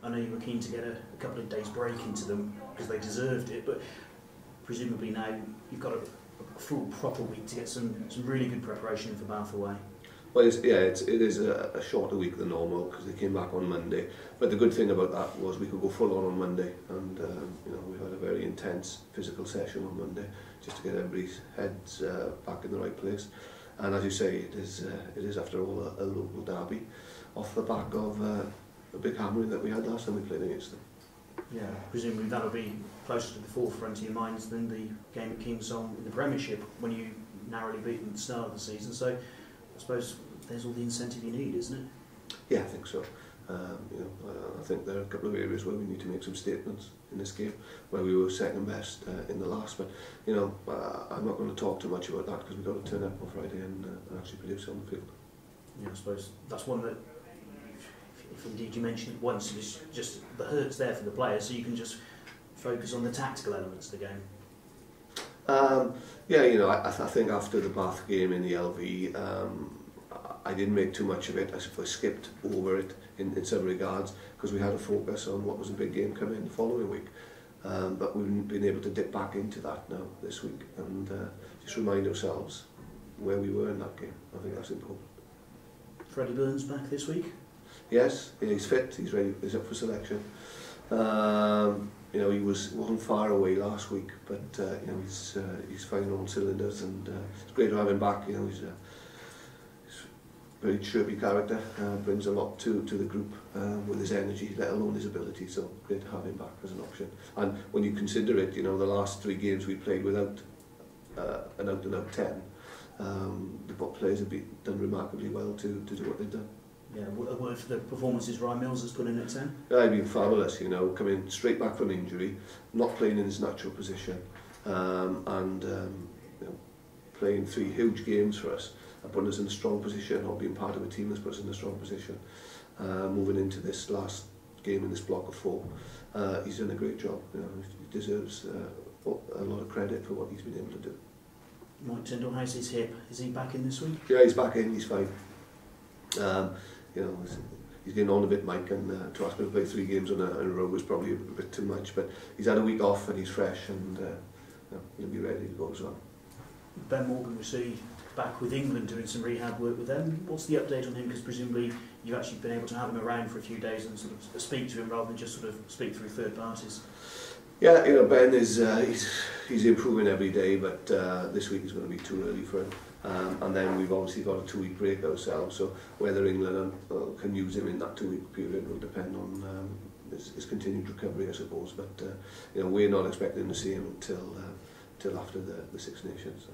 I know you were keen to get a couple of days break into them because they deserved it, but presumably now you've got a full proper week to get some really good preparation for Bath away. Well, it is a shorter week than normal because they came back on Monday. But the good thing about that was we could go full on Monday, and we had a very intense physical session on Monday just to get everybody's heads back in the right place. And as you say, it is after all a local derby, off the back of a big hammering that we had last time we played against them. Yeah, presumably that'll be closer to the forefront of your minds than the game at Kingsholm in the Premiership when you narrowly beat them at the start of the season. So I suppose there's all the incentive you need, isn't it? Yeah, I think so. I think there are a couple of areas where we need to make some statements in this game, where we were second best in the last. But I'm not going to talk too much about that because we've got to turn up on Friday and actually produce on the field. Yeah, I suppose that's one that, if indeed you mentioned it once, it's just the hurt's there for the players, so you can just focus on the tactical elements of the game. I think after the Bath game in the LV, I didn't make too much of it. I skipped over it in some regards because we had a focus on what was a big game coming the following week. But we've been able to dip back into that now this week and just remind ourselves where we were in that game. I think that's important. Freddie Burns back this week? Yes, he's fit, he's ready, he's up for selection. He wasn't far away last week, but he's firing on cylinders, and it's great to have him back. He's a very chirpy character, brings a lot to the group with his energy, let alone his ability. So great to have him back as an option. And when you consider it, the last 3 games we played without an out-and-out 10, the players have done remarkably well to do what they've done. Yeah, a word for the performances Ryan Mills has put in at 10? Yeah, he's been fabulous, coming straight back from injury, not playing in his natural position, playing 3 huge games for us, and putting us in a strong position, or being part of a team that's put us in a strong position. Moving into this last game in this block of 4, he's done a great job. He deserves a lot of credit for what he's been able to do. Mike Tyndall, how's his hip? Is he back in this week? Yeah, he's back in, he's fine. He's getting on a bit, Mike, and to ask him to play 3 games in a row was probably a bit too much, but he's had a week off and he's fresh, and he'll be ready to go as well. Ben Morgan, we see back with England doing some rehab work with them. What's the update on him? Because presumably you've actually been able to have him around for a few days and sort of speak to him rather than just sort of speak through third parties. Yeah, Ben is he's improving every day, but this week is going to be too early for him. And then we've obviously got a 2-week break ourselves, so whether England can use him in that 2-week period will depend on his continued recovery, I suppose. But we're not expecting to see him until after the Six Nations. So.